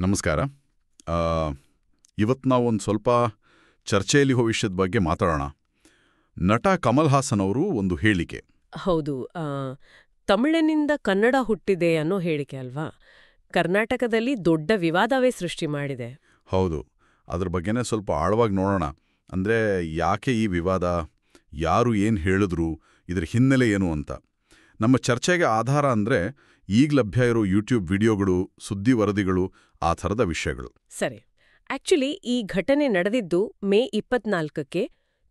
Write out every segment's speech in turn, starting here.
ನಮಸ್ಕಾರ. ಆ, ಇವತ್ತು ನಾವು ಒಂದು ಸ್ವಲ್ಪ ಚರ್ಚೆಯಲ್ಲಿ ವಿಷಯದ ಬಗ್ಗೆ ಮಾತಾಡೋಣ. ನಟ ಕಮಲ್ ಹಾಸನ್ ಅವರು ಒಂದು ಹೇಳಿಕೆ. ಹೌದು. ತಮಿಳಿನಿಂದ ಕನ್ನಡ ಹುಟ್ಟಿದೆ ಅನ್ನೋ ಹೇಳಿಕೆ ಅಲ್ವಾ? ಕರ್ನಾಟಕದಲ್ಲಿ ದೊಡ್ಡ ವಿವಾದವೇ ಸೃಷ್ಟಿ ಮಾಡಿದೆ. ಹೌದು, ಅದ್ರ ಬಗ್ಗೆನೇ ಸ್ವಲ್ಪ ಆಳವಾಗಿ ನೋಡೋಣ. ಅಂದರೆ ಯಾಕೆ ಈ ವಿವಾದ, ಯಾರು ಏನು ಹೇಳಿದ್ರು, ಇದ್ರ ಹಿನ್ನೆಲೆ ಏನು ಅಂತ. ನಮ್ಮ ಚರ್ಚೆಗೆ ಆಧಾರ ಅಂದರೆ ಈಗ ಲಭ್ಯ ಇರೋ ಯೂಟ್ಯೂಬ್ ವಿಡಿಯೋಗಳು, ಸುದ್ದಿ ವರದಿಗಳು, ಆ ಥರದ ವಿಷಯಗಳು. ಸರಿ. ಆಕ್ಚುಲಿ ಈ ಘಟನೆ ನಡೆದಿದ್ದು ಮೇ 24ಕ್ಕೆ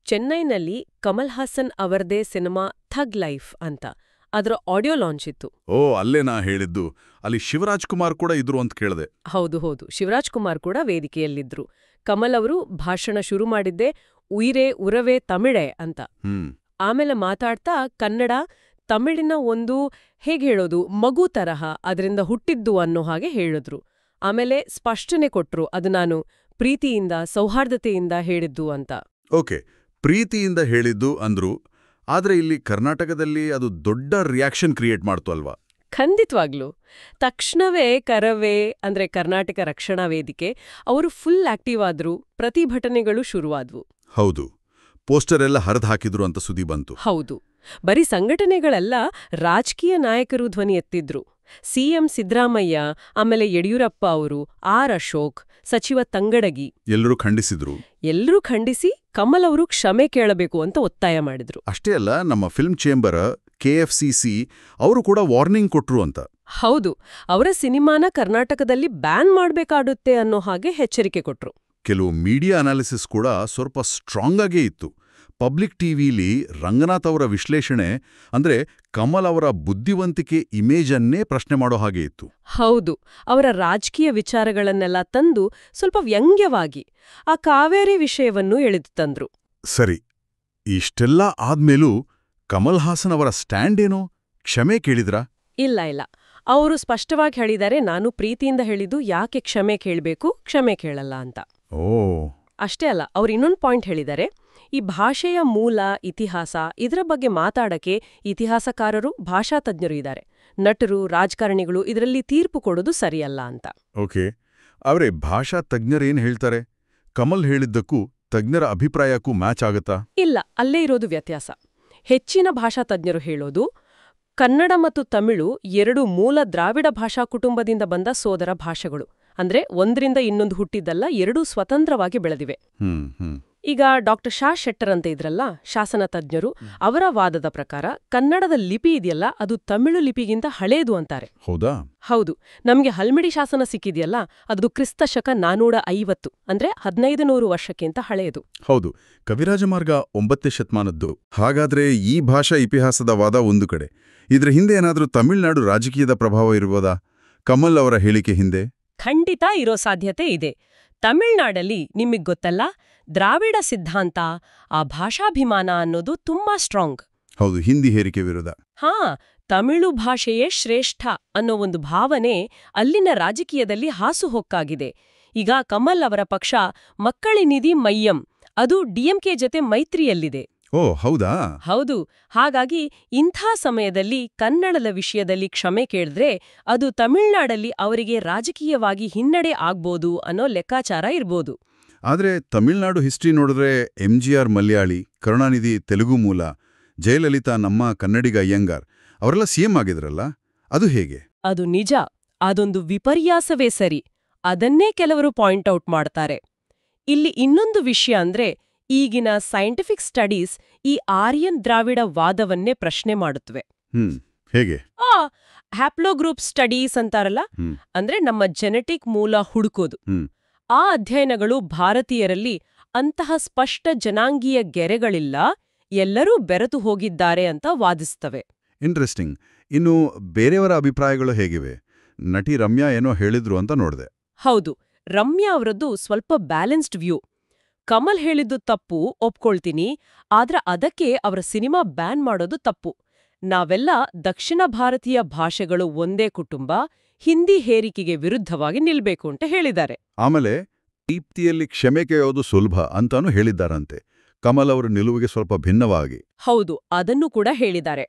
ಚೆನ್ನೈನಲ್ಲಿ ಕಮಲ್ ಹಾಸನ್ ಅವರದೇ ಸಿನಿಮಾ ಥಗ್ ಲೈಫ್ ಅಂತ. ಅದರ ಆಡಿಯೋ ಲಾಂಚ್ ಇತ್ತು. ಓ, ಅಲ್ಲೇ ನಾ ಹೇಳಿದ್ದು. ಅಲ್ಲಿ ಶಿವರಾಜ್ ಕುಮಾರ್ ಕೂಡ ಇದ್ರು ಅಂತ ಕೇಳಿದೆ. ಹೌದು, ಶಿವರಾಜ್ ಕುಮಾರ್ ಕೂಡ ವೇದಿಕೆಯಲ್ಲಿದ್ರು. ಕಮಲ್ ಅವರು ಭಾಷಣ ಶುರು ಮಾಡಿದ್ದೆ ಉಯಿರೇ ಉರವೇ ತಮಿಳೆ ಅಂತ. ಆಮೇಲೆ ಮಾತಾಡ್ತಾ ಕನ್ನಡ ತಮಿಳಿನ ಒಂದು ಹೇಗೆ ಹೇಳೋದು ಮಗು ತರಹ ಅದರಿಂದ ಹುಟ್ಟಿದ್ದು ಅನ್ನೋ ಹಾಗೆ ಹೇಳಿದ್ರು. ಆಮೇಲೆ ಸ್ಪಷ್ಟನೆ ಕೊಟ್ರು, ಅದು ನಾನು ಪ್ರೀತಿಯಿಂದ ಸೌಹಾರ್ದತೆಯಿಂದ ಹೇಳಿದ್ದು ಅಂತ. ಓಕೆ, ಪ್ರೀತಿಯಿಂದ ಹೇಳಿದ್ದು ಅಂದ್ರು. ಆದ್ರೆ ಇಲ್ಲಿ ಕರ್ನಾಟಕದಲ್ಲಿ ಅದು ದೊಡ್ಡ ರಿಯಾಕ್ಷನ್ ಕ್ರಿಯೇಟ್ ಮಾಡ್ತು ಅಲ್ವಾ? ಖಂಡಿತವಾಗ್ಲು. ತಕ್ಷಣವೇ ಕರವೇ ಅಂದ್ರೆ ಕರ್ನಾಟಕ ರಕ್ಷಣಾ ವೇದಿಕೆ ಅವರು ಫುಲ್ ಆಕ್ಟಿವ್ ಆದ್ರು. ಪ್ರತಿಭಟನೆಗಳು ಶುರುವಾದ್ವು. ಹೌದು, ಪೋಸ್ಟರ್ ಎಲ್ಲ ಹರಿದು ಹಾಕಿದ್ರು ಅಂತ ಸುದ್ದಿ ಬಂತು. ಹೌದು, ಬರೀ ಸಂಘಟನೆಗಳೆಲ್ಲ ರಾಜಕೀಯ ನಾಯಕರು ಧ್ವನಿ ಎತ್ತಿದ್ರು. ಸಿಎಂ ಸಿದ್ದರಾಮಯ್ಯ, ಆಮೇಲೆ ಯಡಿಯೂರಪ್ಪ ಅವರು, ಆರ್ ಅಶೋಕ್, ಸಚಿವ ತಂಗಡಗಿ ಎಲ್ಲರೂ ಖಂಡಿಸಿ ಕಮಲ್ ಅವರು ಕ್ಷಮೆ ಕೇಳಬೇಕು ಅಂತ ಒತ್ತಾಯ ಮಾಡಿದ್ರು. ಅಷ್ಟೇ ಅಲ್ಲ, ನಮ್ಮ ಫಿಲ್ಮ್ ಚೇಂಬರ್ KFCC ಅವರು ಕೂಡ ವಾರ್ನಿಂಗ್ ಕೊಟ್ರು ಅಂತ. ಹೌದು, ಅವರ ಸಿನಿಮಾನ ಕರ್ನಾಟಕದಲ್ಲಿ ಬ್ಯಾನ್ ಮಾಡ್ಬೇಕಾಡುತ್ತೆ ಅನ್ನೋ ಹಾಗೆ ಎಚ್ಚರಿಕೆ ಕೊಟ್ರು. ಕೆಲವು ಮೀಡಿಯಾ ಅನಾಲಿಸಿಸ್ ಕೂಡ ಸ್ವಲ್ಪ ಸ್ಟ್ರಾಂಗ್ ಆಗೇ ಇತ್ತು. ಪಬ್ಲಿಕ್ ಟಿವಿಲಿ ರಂಗನಾಥ್ ಅವರ ವಿಶ್ಲೇಷಣೆ ಅಂದ್ರೆ ಕಮಲ್ ಅವರ ಬುದ್ಧಿವಂತಿಕೆ ಇಮೇಜನ್ನೇ ಪ್ರಶ್ನೆ ಮಾಡೋ ಹಾಗೆ ಇತ್ತು. ಹೌದು, ಅವರ ರಾಜಕೀಯ ವಿಚಾರಗಳನ್ನೆಲ್ಲ ತಂದು ಸ್ವಲ್ಪ ವ್ಯಂಗ್ಯವಾಗಿ ಆ ಕಾವೇರಿ ವಿಷಯವನ್ನು ಎಳೆದು ತಂದ್ರು. ಸರಿ, ಇಷ್ಟೆಲ್ಲ ಆದ್ಮೇಲೂ ಕಮಲ್ ಹಾಸನ್ ಅವರ ಸ್ಟ್ಯಾಂಡ್ ಏನೋ? ಕ್ಷಮೆ ಕೇಳಿದ್ರಾ? ಇಲ್ಲ, ಅವರು ಸ್ಪಷ್ಟವಾಗಿ ಹೇಳಿದ್ದಾರೆ, ನಾನು ಪ್ರೀತಿಯಿಂದ ಹೇಳಿದ್ದು ಯಾಕೆ ಕ್ಷಮೆ ಕೇಳಬೇಕು, ಕ್ಷಮೆ ಕೇಳಲ್ಲ ಅಂತ. ಓ, ಅಷ್ಟೇ ಅಲ್ಲ, ಅವ್ರು ಇನ್ನೊಂದು ಪಾಯಿಂಟ್ ಹೇಳಿದ್ದಾರೆ. ಈ ಭಾಷೆಯ ಮೂಲ, ಇತಿಹಾಸ ಇದರ ಬಗ್ಗೆ ಮಾತಾಡಕ್ಕೆ ಇತಿಹಾಸಕಾರರು, ಭಾಷಾ ತಜ್ಞರು ಇದ್ದಾರೆ. ನಟರು, ರಾಜಕಾರಣಿಗಳು ಇದರಲ್ಲಿ ತೀರ್ಪು ಕೊಡೋದು ಸರಿಯಲ್ಲ ಅಂತ. ಓಕೆ, ಅವರೇ ಭಾಷಾ ತಜ್ಞರೇನು ಹೇಳ್ತಾರೆ? ಕಮಲ್ ಹೇಳಿದ್ದಕ್ಕೂ ತಜ್ಞರ ಅಭಿಪ್ರಾಯಕ್ಕೂ ಮ್ಯಾಚ್ ಆಗತ್ತಾ? ಇಲ್ಲ, ಅಲ್ಲೇ ಇರೋದು ವ್ಯತ್ಯಾಸ. ಹೆಚ್ಚಿನ ಭಾಷಾ ತಜ್ಞರು ಹೇಳೋದು ಕನ್ನಡ ಮತ್ತು ತಮಿಳು ಎರಡು ಮೂಲ ದ್ರಾವಿಡ ಭಾಷಾ ಕುಟುಂಬದಿಂದ ಬಂದ ಸೋದರ ಭಾಷೆಗಳು. ಅಂದ್ರೆ ಒಂದರಿಂದ ಇನ್ನೊಂದು ಹುಟ್ಟಿದ್ದಲ್ಲ, ಎರಡೂ ಸ್ವತಂತ್ರವಾಗಿ ಬೆಳೆದಿವೆ. ಈಗ ಡಾಕ್ಟರ್ ಶಾ ಶೆಟ್ಟರ್ ಅಂತ ಇದ್ರಲ್ಲ, ಶಾಸನ ತಜ್ಞರು, ಅವರ ವಾದದ ಪ್ರಕಾರ ಕನ್ನಡದ ಲಿಪಿ ಇದೆಯಲ್ಲ, ಅದು ತಮಿಳು ಲಿಪಿಗಿಂತ ಹಳೇದು ಅಂತಾರೆ. ಹೌದಾ? ಹೌದು, ನಮ್ಗೆ ಹಲ್ಮಿಡಿ ಶಾಸನ ಸಿಕ್ಕಿದೆಯಲ್ಲ, ಅದು ಕ್ರಿಸ್ತ ಶಕ 450 ಅಂದ್ರೆ 1500 ವರ್ಷಕ್ಕಿಂತ ಹಳೆಯದು. ಹೌದು, ಕವಿರಾಜಮಾರ್ಗ 9ನೇ ಶತಮಾನದ್ದು. ಹಾಗಾದ್ರೆ ಈ ಭಾಷಾ ಇತಿಹಾಸದ ವಾದ ಒಂದು ಕಡೆ, ಇದ್ರ ಹಿಂದೆ ಏನಾದ್ರೂ ತಮಿಳುನಾಡು ರಾಜಕೀಯದ ಪ್ರಭಾವ ಇರುವುದಾ? ಕಮಲ್ ಅವರ ಹೇಳಿಕೆ ಹಿಂದೆ ಖಂಡಿತ ಇರೋ ಸಾಧ್ಯತೆ ಇದೆ. ತಮಿಳ್ನಾಡಲ್ಲಿ ನಿಮಗ್ ಗೊತ್ತಲ್ಲ, ದ್ರಾವಿಡ ಸಿದ್ಧಾಂತ, ಆ ಭಾಷಾಭಿಮಾನ ಅನ್ನೋದು ತುಂಬಾ ಸ್ಟ್ರಾಂಗ್. ಹೌದು, ಹಿಂದಿ ಹೇರಿಕೆ ವಿರುದ್ಧ. ತಮಿಳು ಭಾಷೆಯೇ ಶ್ರೇಷ್ಠ ಅನ್ನೋ ಒಂದು ಭಾವನೆ ಅಲ್ಲಿನ ರಾಜಕೀಯದಲ್ಲಿ ಹಾಸುಹೊಕ್ಕಾಗಿದೆ. ಈಗ ಕಮಲ್ ಅವರ ಪಕ್ಷ ಮಕ್ಕಳಿನಿಧಿ ಮಯ್ಯಂ, ಅದು DMK ಜೊತೆ ಮೈತ್ರಿಯಲ್ಲಿದೆ. ಓ, ಹೌದಾ? ಹೌದು. ಹಾಗಾಗಿ ಇಂಥ ಸಮಯದಲ್ಲಿ ಕನ್ನಡದ ವಿಷಯದಲ್ಲಿ ಕ್ಷಮೆ ಕೇಳಿದ್ರೆ ಅದು ತಮಿಳ್ನಾಡಲ್ಲಿ ಅವರಿಗೆ ರಾಜಕೀಯವಾಗಿ ಹಿನ್ನಡೆ ಆಗ್ಬೋದು ಅನ್ನೋ ಲೆಕ್ಕಾಚಾರ ಇರ್ಬೋದು. ಆದ್ರೆ ತಮಿಳ್ನಾಡು ಹಿಸ್ಟ್ರಿ ನೋಡಿದ್ರೆ MGR ಮಲಯಾಳಿ, ಕರುಣಾನಿಧಿ ತೆಲುಗು ಮೂಲ, ಜಯಲಲಿತಾ ನಮ್ಮ ಕನ್ನಡಿಗ ಅಯ್ಯಂಗಾರ್ ಅವರೆಲ್ಲ CM ಆಗಿದ್ರಲ್ಲ, ಅದು ಹೇಗೆ? ಅದು ನಿಜ. ಅದೊಂದು ವಿಪರ್ಯಾಸವೇ ಸರಿ. ಅದನ್ನೇ ಕೆಲವರು ಪಾಯಿಂಟ್ ಔಟ್ ಮಾಡ್ತಾರೆ. ಇಲ್ಲಿ ಇನ್ನೊಂದು ವಿಷಯ ಅಂದ್ರೆ, ಈಗಿನ ಸೈಂಟಿಫಿಕ್ ಸ್ಟಡೀಸ್ ಈ ಆರ್ಯನ್ ದ್ರಾವಿಡ ವಾದವನ್ನೇ ಪ್ರಶ್ನೆ ಮಾಡುತ್ತವೆ. ಹೇಗೆ? ಹ್ಯಾಪ್ಲೋಗ್ರೂಪ್ ಸ್ಟಡೀಸ್ ಅಂತಾರಲ್ಲ, ಅಂದ್ರೆ ನಮ್ಮ ಜೆನೆಟಿಕ್ ಮೂಲ ಹುಡುಕೋದು. ಆ ಅಧ್ಯಯನಗಳು ಭಾರತೀಯರಲ್ಲಿ ಅಂತಹ ಸ್ಪಷ್ಟ ಜನಾಂಗೀಯ ಗೆರೆಗಳಿಲ್ಲ, ಎಲ್ಲರೂ ಬೆರೆತು ಹೋಗಿದ್ದಾರೆ ಅಂತ ವಾದಿಸ್ತವೆ. ಇಂಟ್ರೆಸ್ಟಿಂಗ್. ಇನ್ನು ಬೇರೆಯವರ ಅಭಿಪ್ರಾಯಗಳು ಹೇಗಿವೆ? ನಟಿ ರಮ್ಯಾ ಏನೋ ಹೇಳಿದ್ರು ಅಂತ ನೋಡಿದೆ. ಹೌದು, ರಮ್ಯಾ ಅವರದ್ದು ಸ್ವಲ್ಪ ಬ್ಯಾಲೆನ್ಸ್ಡ್ ವ್ಯೂ. ಕಮಲ್ ಹೇಳಿದ್ದು ತಪ್ಪು, ಒಪ್ಕೊಳ್ತೀನಿ, ಆದ್ರೆ ಅದಕ್ಕೆ ಅವರ ಸಿನಿಮಾ ಬ್ಯಾನ್ ಮಾಡೋದು ತಪ್ಪು. ನಾವೆಲ್ಲ ದಕ್ಷಿಣ ಭಾರತೀಯ ಭಾಷೆಗಳು ಒಂದೇ ಕುಟುಂಬ, ಹಿಂದಿ ಹೇರಿಕೆಗೆ ವಿರುದ್ಧವಾಗಿ ನಿಲ್ಬೇಕು ಅಂತ ಹೇಳಿದ್ದಾರೆ. ಆಮೇಲೆ ದೀಪ್ತಿಯಲ್ಲಿ ಕ್ಷಮೆ ಕೇಳೋದು ಸುಲಭ ಅಂತಾನೂ ಹೇಳಿದ್ದಾರಂತೆ. ಕಮಲ್ ಅವರ ನಿಲುವಿಗೆ ಸ್ವಲ್ಪ ಭಿನ್ನವಾಗಿ. ಹೌದು, ಅದನ್ನು ಕೂಡ ಹೇಳಿದ್ದಾರೆ.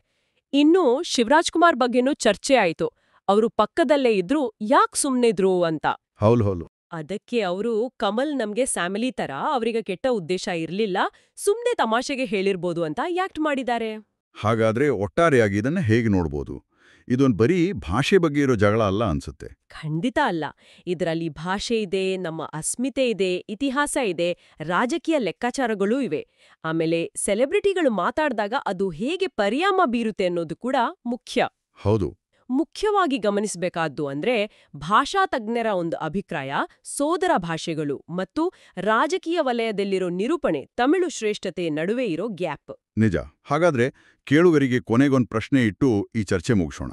ಇನ್ನು ಶಿವರಾಜ್ ಕುಮಾರ್ ಬಗ್ಗೆನೂ ಚರ್ಚೆ ಆಯ್ತು. ಅವರು ಪಕ್ಕದಲ್ಲೇ ಇದ್ರು, ಯಾಕ್ ಸುಮ್ನಿದ್ರು ಅಂತ. ಹೌದು. ಅದಕ್ಕೆ ಅವರು ಕಮಲ್ ನಮ್ಗೆ ಫ್ಯಾಮಿಲಿ ತರ ಅವರಿಗೆ ಕೆಟ್ಟ ಉದ್ದೇಶ ಇರ್ಲಿಲ್ಲ, ಸುಮ್ನೆ ತಮಾಷೆಗೆ ಹೇಳಿರ್ಬೋದು ಅಂತ ಯಾಕ್ಟ್ ಮಾಡಿದ್ದಾರೆ. ಹಾಗಾದ್ರೆ ಒಟ್ಟಾರೆಯಾಗಿ ಇದನ್ನ ಹೇಗೆ ನೋಡ್ಬೋದು? ಇದೊಂದು ಬರೀ ಭಾಷೆ ಬಗ್ಗೆ ಇರೋ ಜಗಳ ಅಲ್ಲ ಅನ್ಸುತ್ತೆ. ಖಂಡಿತ ಅಲ್ಲ. ಇದರಲ್ಲಿ ಭಾಷೆ ಇದೆ, ನಮ್ಮ ಅಸ್ಮಿತೆ ಇದೆ, ಇತಿಹಾಸ ಇದೆ, ರಾಜಕೀಯ ಲೆಕ್ಕಾಚಾರಗಳೂ ಇವೆ. ಆಮೇಲೆ ಸೆಲೆಬ್ರಿಟಿಗಳು ಮಾತಾಡ್ದಾಗ ಅದು ಹೇಗೆ ಪರಿಣಾಮ ಬೀರುತ್ತೆ ಅನ್ನೋದು ಕೂಡ ಮುಖ್ಯ. ಹೌದು. ಮುಖ್ಯವಾಗಿ ಗಮನಿಸಬೇಕಾದ್ದು ಅಂದ್ರೆ ಭಾಷಾ ತಜ್ಞರ ಒಂದು ಅಭಿಪ್ರಾಯ, ಸೋದರ ಭಾಷೆಗಳು ಮತ್ತು ರಾಜಕೀಯ ವಲಯದಲ್ಲಿರೋ ನಿರೂಪಣೆ ತಮಿಳು ಶ್ರೇಷ್ಠತೆ ನಡುವೆ ಇರೋ ಗ್ಯಾಪ್. ನಿಜ. ಹಾಗಾದ್ರೆ ಕೇಳುಗರಿಗೆ ಕೊನೆಗೊಂದು ಪ್ರಶ್ನೆ ಇಟ್ಟು ಈ ಚರ್ಚೆ ಮುಗಿಸೋಣ.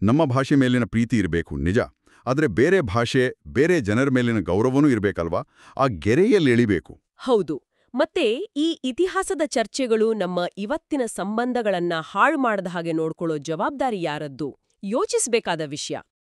ನಮ್ಮ ಭಾಷೆ ಮೇಲಿನ ಪ್ರೀತಿ ಇರಬೇಕು ನಿಜ, ಆದ್ರೆ ಬೇರೆ ಭಾಷೆ, ಬೇರೆ ಜನರ ಮೇಲಿನ ಗೌರವನೂ ಇರಬೇಕಲ್ವಾ? ಆ ಗೆರೆಯಲ್ಲಿ ಎಳಿಬೇಕು. ಹೌದು. ಮತ್ತೆ ಈ ಇತಿಹಾಸದ ಚರ್ಚೆಗಳು ನಮ್ಮ ಇವತ್ತಿನ ಸಂಬಂಧಗಳನ್ನ ಹಾಳು ಮಾಡದ ಹಾಗೆ ನೋಡ್ಕೊಳ್ಳೋ ಜವಾಬ್ದಾರಿ ಯಾರದ್ದು? ಯೋಚಿಸಬೇಕಾದ ವಿಷಯ.